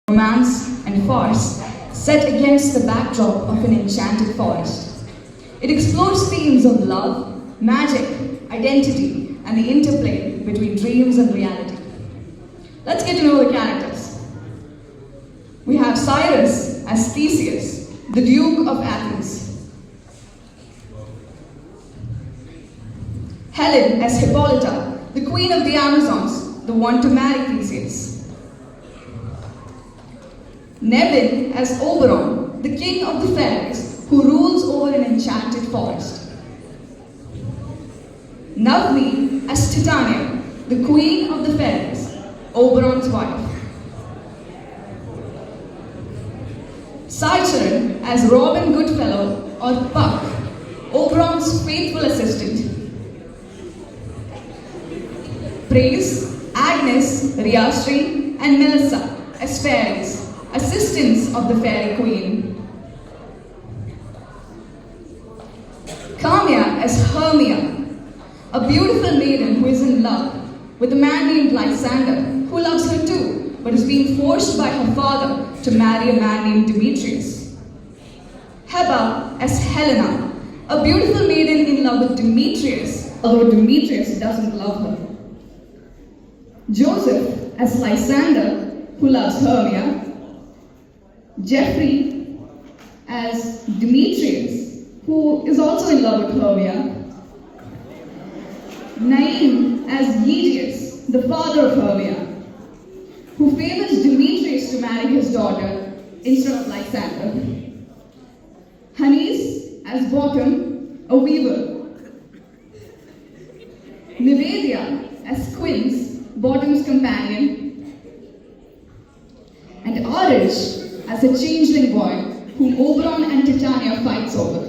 romance and farce set against the backdrop of an enchanted forest. It explores themes of love, magic, identity, and the interplay between dreams and reality. Let's get to know the characters. We have Cyrus as Theseus, the Duke of Athens. Helen as Hippolyta, the Queen of the Amazons, the one to marry Theseus. Nevin as Oberon, the king of the fairies, who rules over an enchanted forest. Navni as Titania, the queen of the fairies, Oberon's wife. Saicharan as Robin Goodfellow or Puck, Oberon's faithful assistant. Praise, Agnes, Riyashri, and Melissa as fairies, assistants of the fairy queen. Kamya as Hermia, a beautiful maiden who is in love with a man named Lysander, who loves her too, but is being forced by her father to marry a man named Demetrius. Heba as Helena, a beautiful maiden in love with Demetrius, although Demetrius doesn't love her. Joseph as Lysander, who loves Hermia. Geoffrey as Demetrius, who is also in love with Hermia. Naim as Aegeus, the father of Hermia, who favors Demetrius to marry his daughter instead of Lysander. Hanis as Bottom, a weaver. Nivedia as Quince, Bottom's companion. And Arish as a changeling boy whom Oberon and Titania fights over.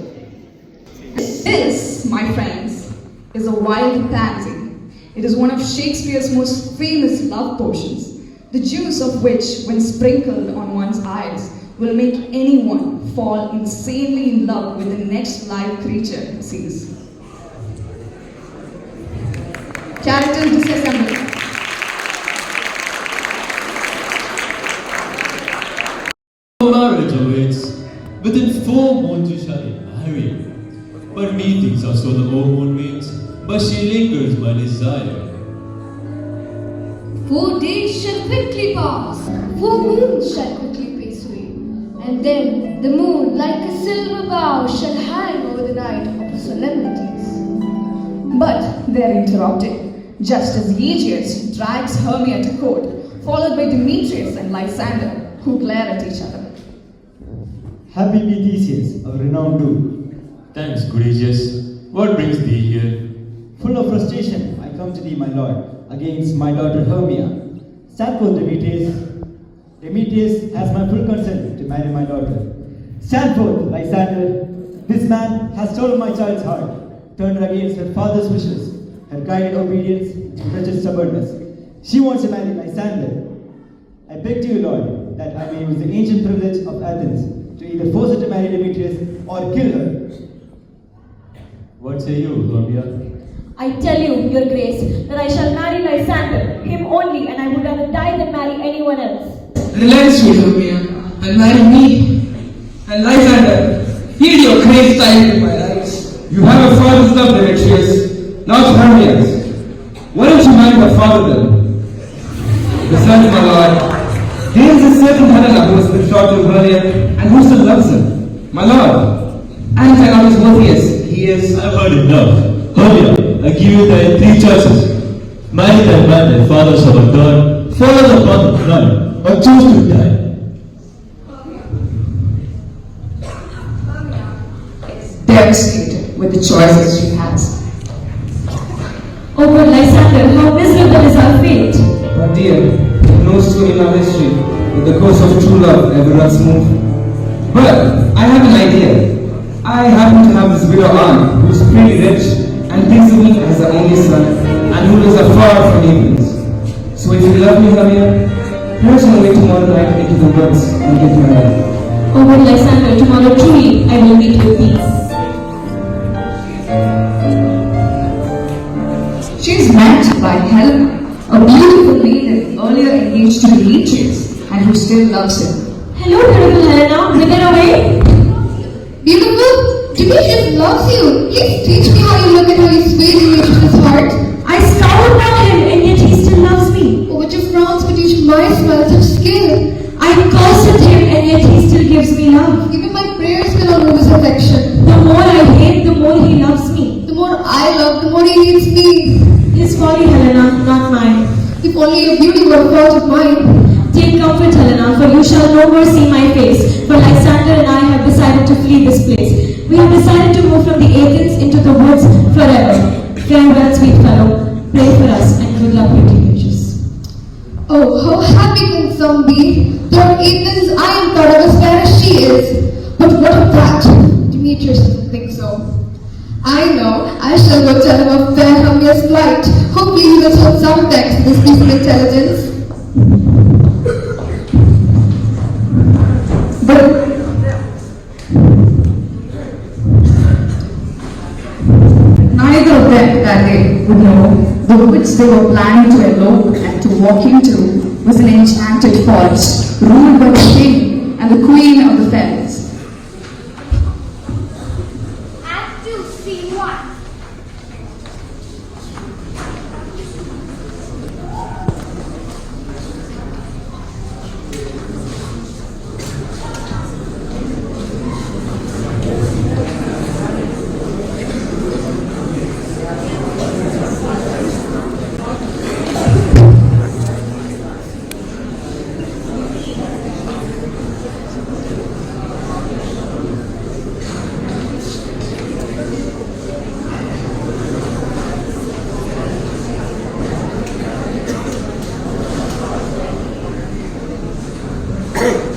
This, my friends, is a wild pansy. It is one of Shakespeare's most famous love potions, the juice of which, when sprinkled on one's eyes, will make anyone fall insanely in love with the next live creature he sees. Characters disassembled. Marriage awaits. Within 4 months you shall get married. But methinks are so the old moon means, but she lingers my desire. 4 days shall quickly pass, 4 moons shall quickly pace away, and then the moon, like a silver bow, shall hang over the night of the solemnities. But they're interrupted, just as Aegeus drags Hermia to court, followed by Demetrius and Lysander, who glare at each other. Happy be Theseus, our renowned duke. Thanks, good Aegeus. What brings thee here? Full of frustration, I come to thee, my lord, against my daughter Hermia. Stand forth, Demetrius. Demetrius has my full consent to marry my daughter. Stand forth, Lysander. This man has stolen my child's heart, turned her against her father's wishes, her guided obedience to wretched stubbornness. She wants to marry Lysander. I beg to you, Lord, that I may use the ancient privilege of Athens to either force her to marry Demetrius or kill her. What say you, Hermia? I tell you, your grace, that I shall marry Lysander, him only, and I would rather die than marry anyone else. Relent, sweet Hermia, and marry me. And Lysander, heed your great style in my rights. You have a father's love, Demetrius, not Hermia's. Why don't you marry my father then? Besides, my lord, there is a certain Helena who has been shot to earlier and who still loves him. My lord, and cannot as worthy as he is. I've heard enough. Hermia, I give you thy 3 choices. Marry thy man thy fathers have done, follow the path of crime, or choose to die. Devastated with the choices she has. Oh good Lysander, how miserable is our fate. But dear, no story in our history with the course of true love ever runs smooth. But I have an idea. I happen to have this widow aunt who is pretty rich and thinks of me as her only son and who lives afar from evenings. So if you love me, Hermia, perhaps on the way tomorrow night into the woods and get married. Oh good Lysander, tomorrow truly I will meet with peace. She is met by Helena, a beautiful maiden earlier engaged to Demetrius, and who still loves him. Hello, beautiful Helena. Whither away? Beautiful, Demetrius loves you. Please teach me how you look and how you sway Demetrius' heart. I scowled at him, and yet he still loves me. Oh, but your frowns would teach my smile such skill. I curse at him, and yet he still gives me love. Even my prayers cannot move his affection. The more I hate, the more he loves me. The more I love, the more he needs me. His folly, Helena, not mine. If only your beauty were a fault of mine. Take comfort, Helena, for you shall no more see my face. For Lysander and I have decided to flee this place. We have decided to move from the Athens into the woods forever. Farewell, sweet fellow. Pray for us, and good luck, your teenagers. Oh, how happy can some be? Though in Athens I am thought of as fair as she is. But what of that? Demetrius doesn't think so. I know, I shall go tell him of fair Hermia's flight. Hopefully he will show some thanks to this piece of intelligence. But neither of them that day would know the woods they were planning to elope and to walk into was an enchanted forest ruled by the king and the queen of the fairies. Act 2, Scene 1.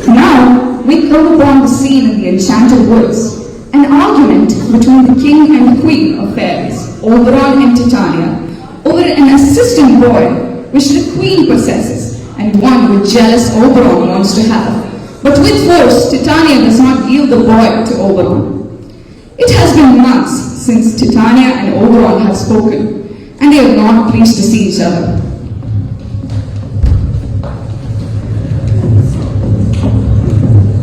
Now, we come upon the scene in the enchanted woods, an argument between the king and the queen of fairies, Oberon and Titania, over an assistant boy which the queen possesses and one which jealous Oberon wants to have. But with force, Titania does not yield the boy to Oberon. It has been months since Titania and Oberon have spoken, and they are not pleased to see each other.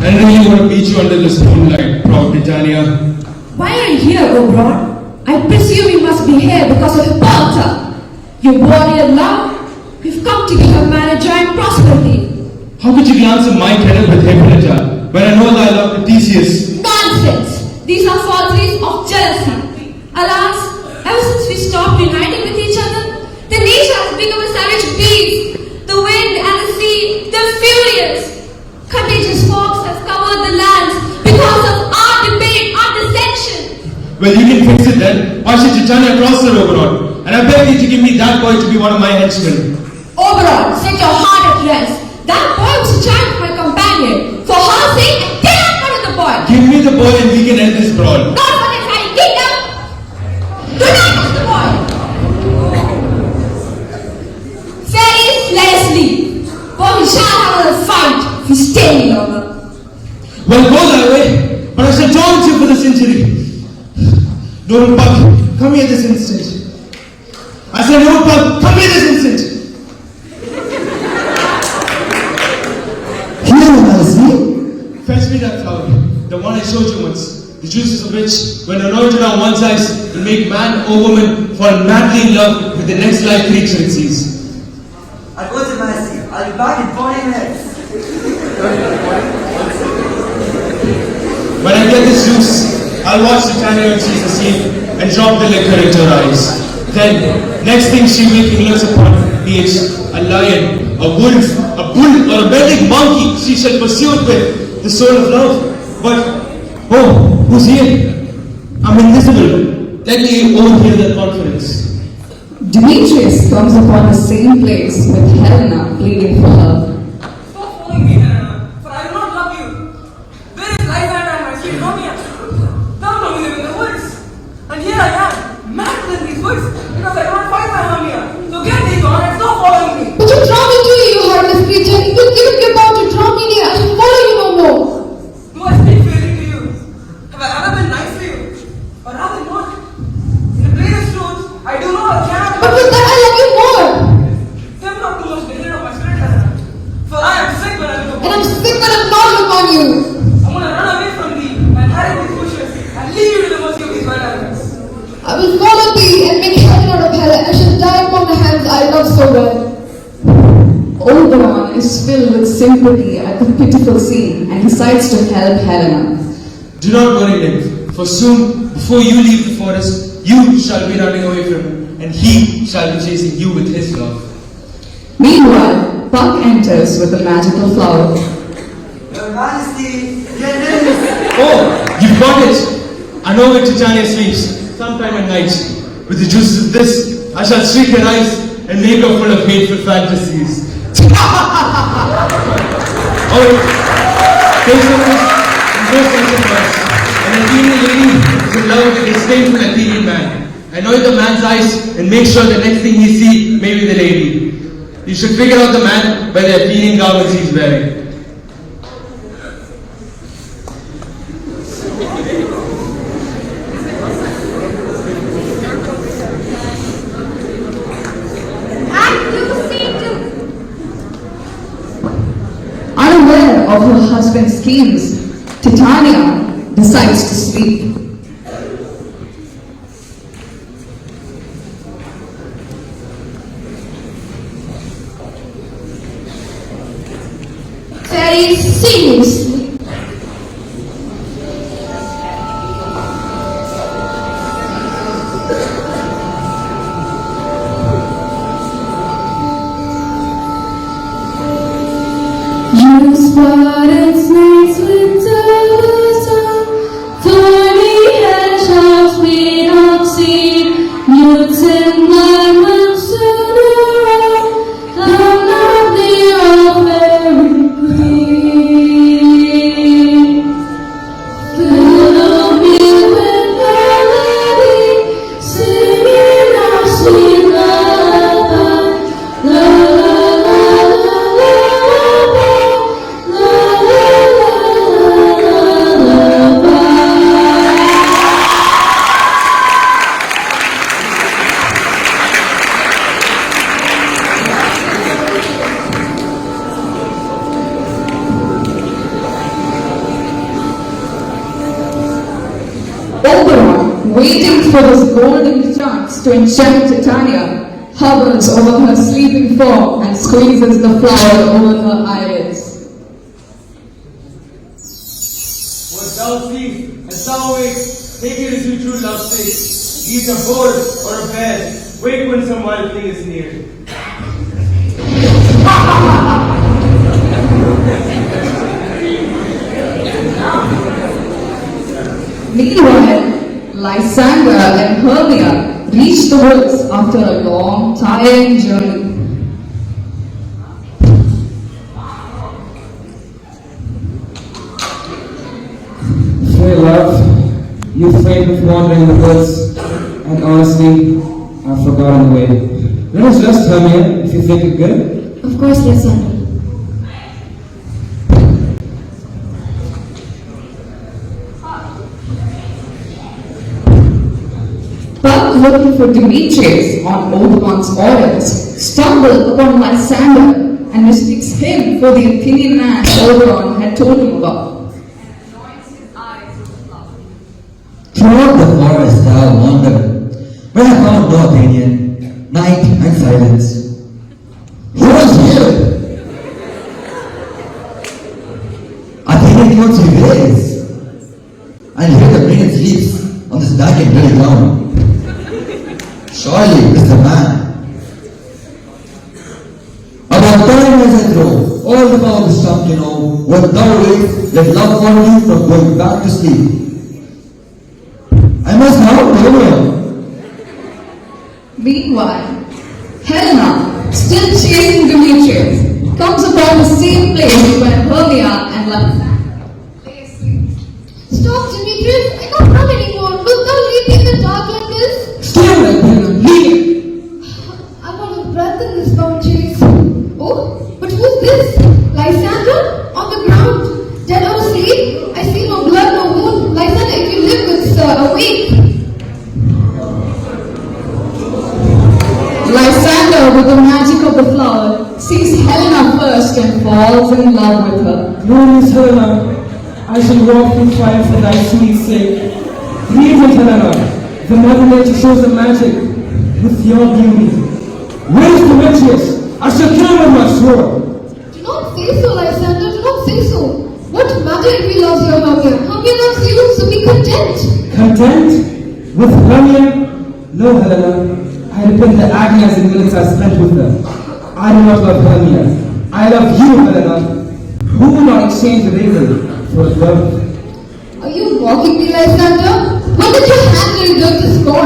I really want to beat you under this moonlight, proud Britannia. Why are you here, Oberon? I presume you must be here because of Hippolyta. Your warrior love? We've come to give her marriage and prosperity. How could you glance at my kettle with Hippolyta when I know that I love Odysseus? Nonsense! These are falsities of jealousy. Alas, ever since we stopped uniting with each other, the nature has become a savage beast. The wind and the sea, they're furious. Contagious fogs have covered the lands because of our debate, our dissension. Well, you can fix it then. Why should Titania cross her, Oberon? And I beg you to give me that boy to be one of my henchmen. Oberon, set your heart at rest. That boy was a child of my companion. For her sake, I cannot murder the boy. Give me the boy and we can end this brawl. Not for the entire kingdom. Do not touch the boy. Fairies, let us leave. For we shall have another fight if we stay any longer. Well, go that way, but I shall taunt you for this injury. Noble Puck, come here this instant. I said, Noble Puck, come here this instant. Here, Majesty. Fetch me that flower, the one I showed you once, the juices of which, when anointed on one's eyes, will make man or woman fall madly in love with the next live creature it sees. I'll go to Majesty. I'll be back in 40 minutes. When I get this juice, I'll watch Titania when she's asleep and drop the liquor into her eyes. Then, next thing she waking looks upon, be it a lion, a wolf, a bull, or a bending monkey, she shall pursue it with the soul of love. But, oh, who's here? I'm invisible. Let me overhear the conference. Demetrius comes upon the same place with Helena pleading for her. Stop following me, Helena, for I do not love you. Where is Lysander and my sweet Romeo? None of you live in the woods. And here I am, mad in these woods, because I cannot find my Romeo. So get thee gone and stop following me. But you drown me too, you heartless creature. Even if you're about to drown me, I shall follow you no more. Do I speak fairly to you? Have I ever been nice to you? Or rather not? In the plainest truth, I do not or cannot. But with that, I love you more. Step not too much danger of my spirit, Helena. you. I want to run away from thee and hide in these bushes and leave you to the mercy of these wild animals. I will follow thee and make heaven out of hell. I shall die upon the hands I love so well. Oberon is filled with sympathy at the pitiful scene and decides to help Helena. Do not worry, nymph, for soon, before you leave the forest, you shall be running away from him, and he shall be chasing you with his love. Meanwhile, Puck enters with a magical flower. Your Majesty, your nymphs. Oh, you've got it! I know where Titania sleeps, sometime at night. With the juices of this, I shall streak her eyes and make her full of hateful fantasies. Oh, take some of this and go send some words. An Athenian lady is in love with a disdainful Athenian man. Anoint the man's eyes and make sure the next thing he sees may be the lady. You should figure out the man by the Athenian garments he's wearing. Unaware of her husband's schemes, Titania decides to sleep. Very seriously. You spotted snakes with towers on, thorny hedgehogs made of seed, newts and lemons soon around, come not they all very green. Fill me with melody, singing our sweet lullaby, la la la Oberon, waiting for this golden chance to enchant Titania, hovers over her sleeping form and squeezes the flower over her eyelids. What thou seest and thou wakes, take it as you true love takes. Either board or a bear, wake when some wild thing is near. Meanwhile, Lysander and Hermia reach the woods after a long, tiring journey. Fair love, you failed with wandering in the woods, and honestly, I've forgotten the way. Let us rest, Hermia, if you think it good. Of course, Lysander. Puck, looking for Demetrius on Oberon's orders, stumbles upon Lysander and mistakes him for the Athenian man Oberon had told him about. Throughout the forest thou wandered, but I found no Athenian, night and silence. Who was here? Athenian comes in grace, and here the maiden sleeps on this dark and dirty ground. Surely is the man. About time as I grow, all the power is come to know what thou is that love for me from going back to sleep. I must now go on. Meanwhile, Helena, still chasing Demetrius, comes upon the same place where Hermia and Lysander lay asleep. Stop, Demetrius. I can't come anymore. Will thou leave me in the dark like this? Still, Athena, leave! I'm out of breath in this long chase. Oh, but who's this? Lysander? On the ground? Dead or asleep? I see no blood, no wound. Lysander, if you live with awake. Lysander, with the magic of the flower, sees Helena first and falls in love with her. Glorious Helena, I shall walk through fire for thy sweet sake. Breathe it, Helena. The Mother Nature shows the magic with your beauty. Where's the witches? I shall kill with my sword. Do not say so, Lysander, do not say so. What matter if he loves your Hermia? Hermia loves you, so be content. Content? With Hermia? No, Helena. I repent the agonies and minutes I spent with her. I do not love Hermia. I love you, Helena. Who will not exchange the evil for love? Are you mocking me, Lysander? What did your handle deserve this for?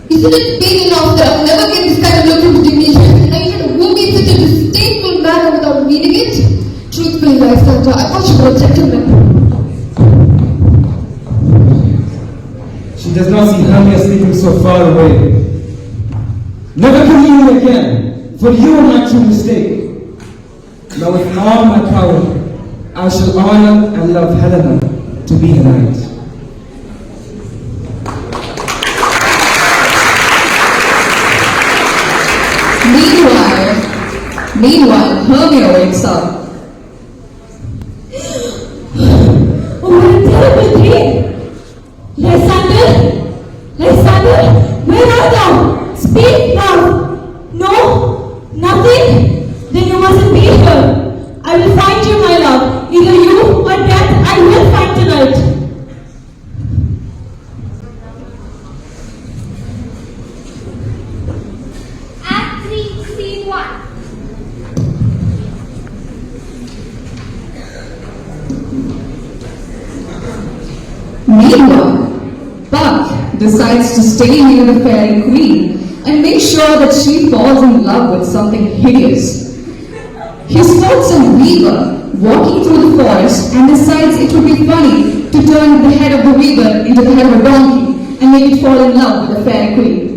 Isn't it pain enough that I'll never get this kind of look into Demetrius? And I even woo me in such a disdainful manner without meaning it? Truthfully, Lysander, I thought you were a gentleman. She does not see Hermia sleeping so far away. Never come here again, for you are my true mistake. Now with all my power, I shall honor and love Helena to be her knight. Meanwhile, Hermia wakes up. Oh, what a terrible dream! Lysander! Lysander! Where art thou? Speak now! No? Nothing? Then you mustn't be here. I will find you, my love. Either you or death I will find tonight. Act 3, Scene 1. Meanwhile, Buck decides to stay near the fairy queen and make sure that she falls in love with something hideous. He spots a weaver walking through the forest and decides it would be funny to turn the head of the weaver into the head of a donkey and make it fall in love with the fairy queen.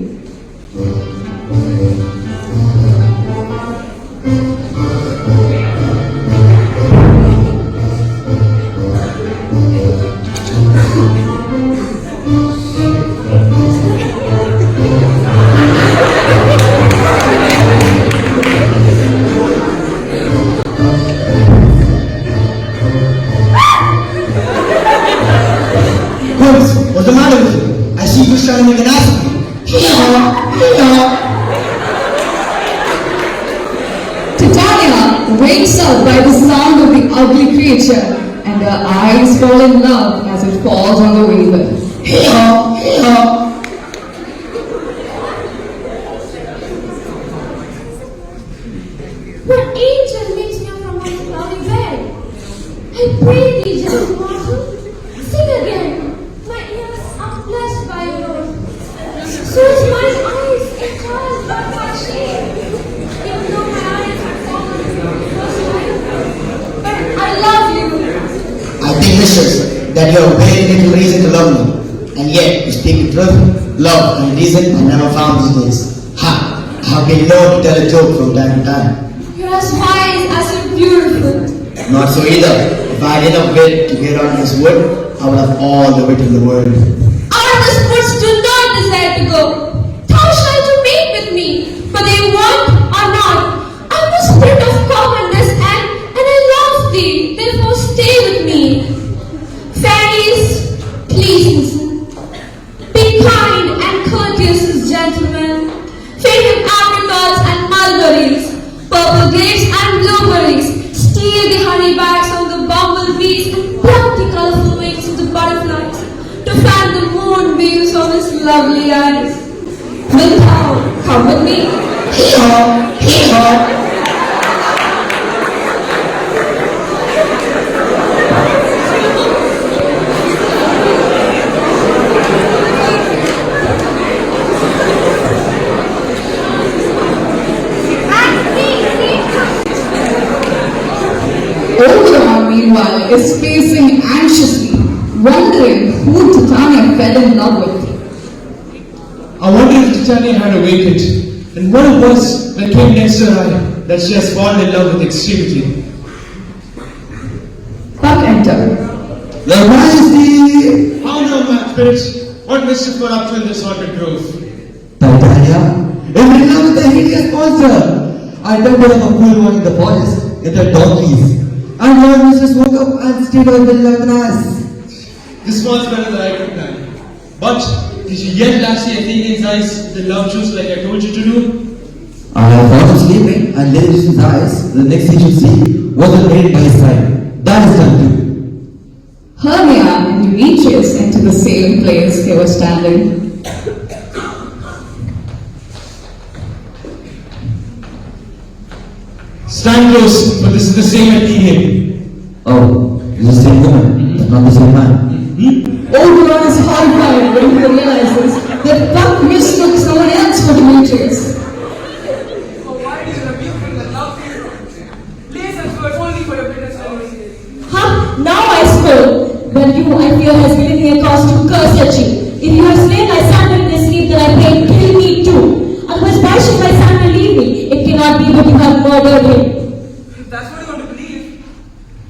What's the matter with you? I see you trying to make an ass of me. Titania wakes up by the sound of the ugly creature and her eyes fall in love as it falls on the weaver. What angel makes me up from my cloudy bed? I pray thee, gentle mortal, sing again. My ears are blessed by your Lord. So is mine eyes entirely by my shame. Even though my eyes have fallen from the first light. But I love you. I think, mistress, that you have very little reason to love me. And yet, you speak the truth, love, and reason I never found these days. Ha! I have been known to tell a joke from time to time. You're as wise as you're beautiful. Not so either. If I had enough wit to get on this wood, I would have all the wit in the world. Others woods do not desire to go. Thou shalt remain with me, but they want or not. I'm the spirit of commonness and I love thee, therefore stay with me. Fairies, please listen. Be kind and courteous, gentlemen. Feed him apricots and mulberries, purple grapes and blueberries. Steal the honey bags from the bumblebees and pluck the colorful wings of the butterflies to fan the moonbeams from his lovely eyes. Wilt thou come with me? Hee-haw! Hee-haw! Oberon, meanwhile, is pacing anxiously, wondering who Titania fell in love with. I wonder if Titania had awakened, and what it was that came next to her eye, that she has fallen in love with extremity. Buck entered. Your Majesty! How now, my spirits? What mischief got up to in this haunted grove? Titania, in love with the hideous monster! I don't have a fool one in the forest, it's the donkeys. And one just woke up and stayed on the like an ass. This one's better than I could plan. But did you yet lassie Athenian's eyes the love juice like I told you to do? I thought of sleeping and lit his eyes. The next thing he should see was the maid by his side. That is done too. Hermia and Demetrius entered the same place they were standing. Stand close, but this is the same Athenian. Oh, it's the same woman, but not the same man. Oberon is horrified when he realizes that Puck mistook someone else for Demetrius. Oh, why did you rebuke him that love you? Lessons were only for your biggest enemies. Huh? Now I spoke. Well, you, I fear, has given me a cause to curse at you. If you have slain Lysander in this sleep, then I pray, kill me too. Otherwise, why should Lysander leave me? It cannot be that you have murdered him. If that's what you want to believe,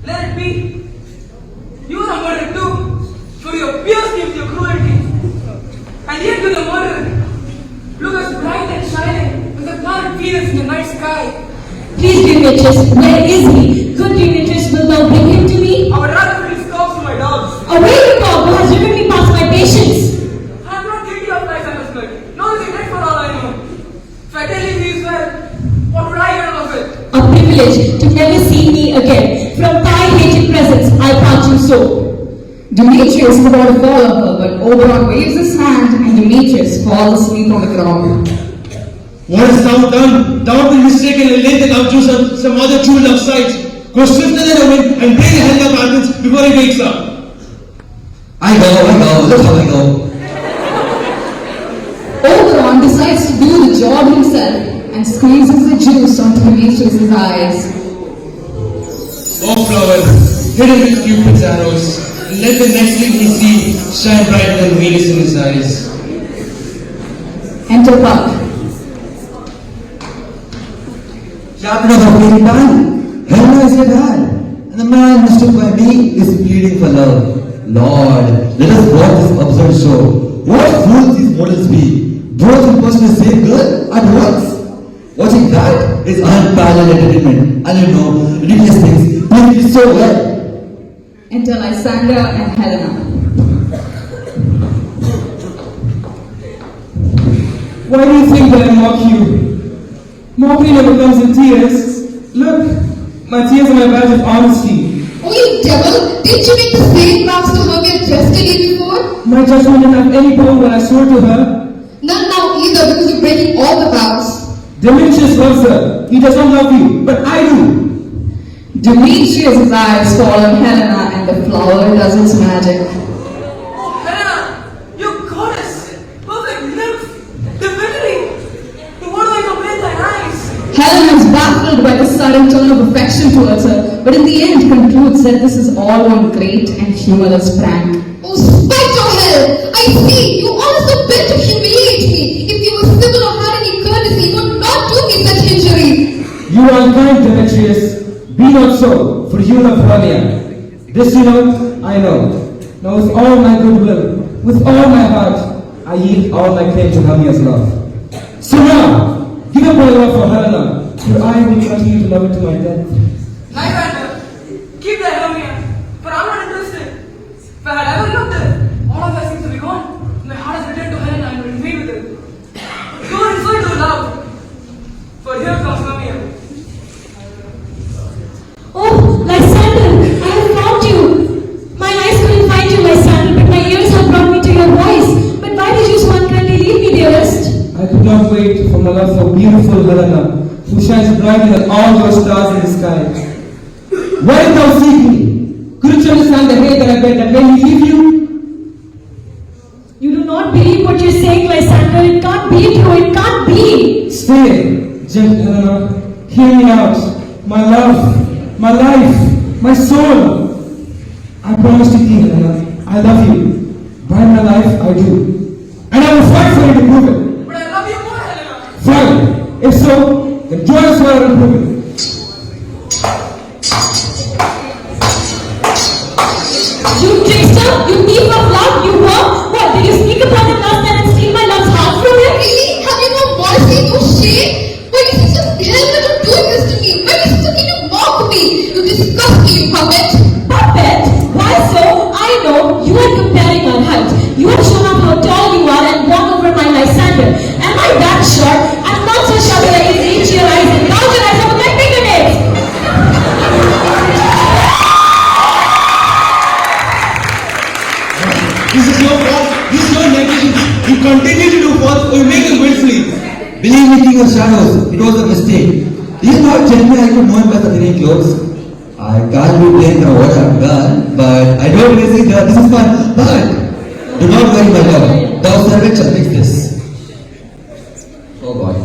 let it be. You are murdered too, for your pure schemes, your cruelty. And yet you're the murderer. Look as bright and shining as the planet Venus in the night sky. Please, Demetrius, where is he? Good Demetrius will now bring him to me. I would rather put his corpse to my dogs. Away you go, who has driven me past my patience. I am not guilty of Lysander's blood, nor is he dead for all I know. If I tell you he is well, what would I get out of it? A privilege to never see me again. From thy hated presence, I part you so. Demetrius is about to fall on her, but Oberon waves his hand and Demetrius falls asleep on the ground. What hast thou done? Thou art been mistaken and laid the love juice on some other true love sight. Go swifter than a wind and bring the hell of Athens before he wakes up. I go, look how I go. Oberon decides to do the job himself and squeezes the juice onto Demetrius' eyes. Oh flower, hit him with Cupid's arrows, and let the next thing he see shine brighter than Venus in his eyes. Enter Puck. Captain of the fleeting band, Helena is your dad, and the man mistook by me is pleading for love. Lord, let us watch this absurd show. What fools these models be! Both in person the same girl at once. Watching that is unparalleled entertainment, and you know, ridiculous things make me so well. Enter Lysander and Helena. Why do you think that I mock you? Mockery never comes in tears. Look, my tears are my badge of honesty. Oh, you devil! Didn't you make the same vows to Hermia just a day before? My judgment didn't have any power when I swore to her. None now either because you're breaking all the vows. Demetrius loves her. He does not love you, but I do. Demetrius' eyes fall on Helena and the flower does its magic. Oh, Helena, you goddess, perfect nymph, divinity. What do I compare thine eyes? Helena is baffled by the sudden turn of affection towards her, but in the end concludes that this is all one great and humorless prank. Oh, spite of hell! I see, you also bent to humiliate me. If you were civil or had any courtesy, you would not do me such injury. You are unkind, Demetrius. Be not so, for you love Hermia. This you know, I know. Now with all my goodwill, with all my heart, I yield all my claim to Hermia's love. So now, give up my love for Helena, for I will continue to love her to my death. Lysander, keep that Hermia, but I'm not interested. If I had ever loved her, all of that seems to be gone. My heart has returned to Helena and will remain with her. You are insult to love, for here comes Hermia. Oh, Lysander, I have found you. My eyes couldn't find you, Lysander, but my ears have brought me to your voice. But why did you so unkindly leave me, dearest? I could not wait for my love for beautiful Helena, who shines brighter than all those stars in the sky. Why did thou seek me? Couldn't you understand the hate that I bear that made me leave you? You do not believe what you're saying, Lysander. It can't be true. It can't be. Stay, gentle Helena. Hear me out. My love, my life, my soul. I promise to thee, Helena, I love you. By my life, I do. And I will fight for you to prove it. But I love you more, Helena. Fine. If so, then join us while I will prove it. You trickster! You thief of love! You whore! What, did you sneak upon him last night and steal my love's heart from him? Really? Have you no mercy, no shame? Why is it just Helena to do this to me? Why is it so to mock me? You disgust me, you You continue to do what will make the wind flee. Believe me, King of Shadows, it was a mistake. You not tell me I could know him by the green clothes. I can't be blamed for what I've done, but I don't really think that this is fun. But do not worry, my love. Thou servant shall fix this. Oh God.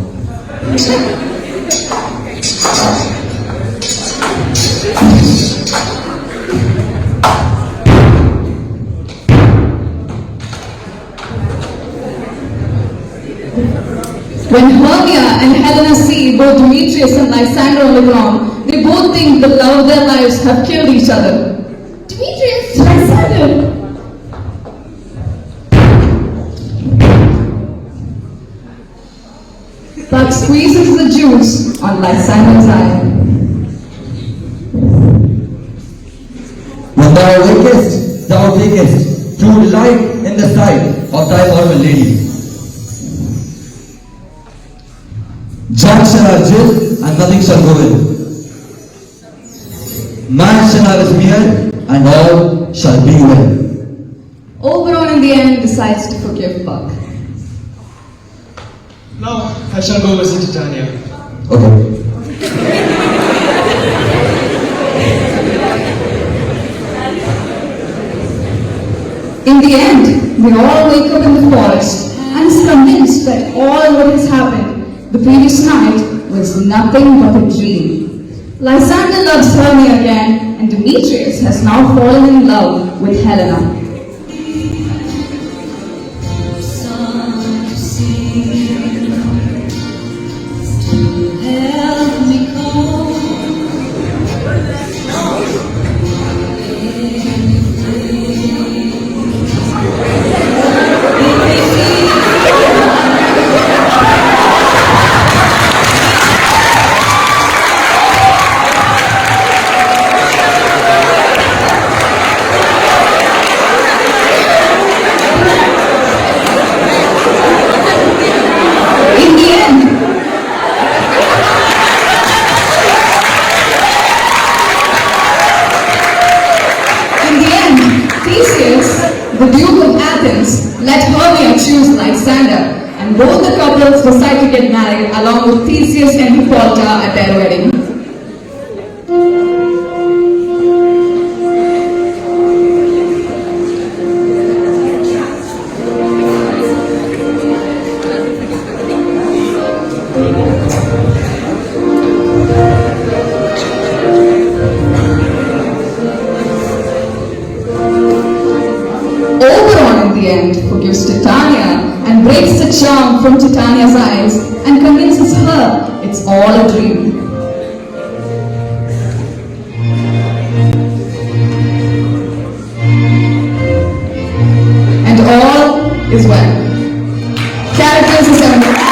When Hermia and Helena see both Demetrius and Lysander on the ground, they both think the love of their lives have killed each other. Demetrius, Lysander. Buck squeezes the juice on Lysander's eye. When thou wakest, thou takest true delight in the sight of thy former lady. Jack shall have jill, and nothing shall go in. Man shall have his meal, and all shall be well. Oberon in the end decides to forgive Buck. Now I shall go visit Titania. Okay. In the end, they all wake up in the forest and is convinced that all what has happened the previous night was nothing but a dream. Lysander loves Hermia again, and Demetrius has now fallen in love with Helena. The Duke of Athens let Hermia choose Lysander, and both the couples decide to get married along with Theseus and Hippolyta at their wedding. Oberon in the end forgives Titania and breaks the charm from Titania's eyes and convinces her it's all a dream. And all is well. Characters assembled.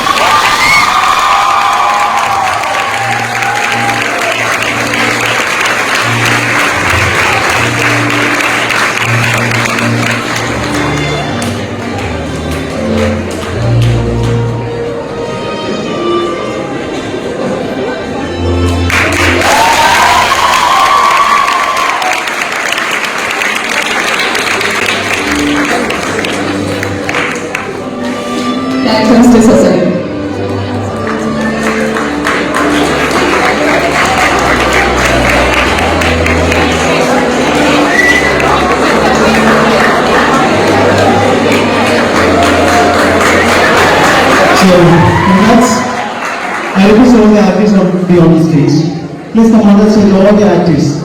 Characters disassembled. So, congrats. I request all the artists to be on the stage. Please come on the stage, all the artists.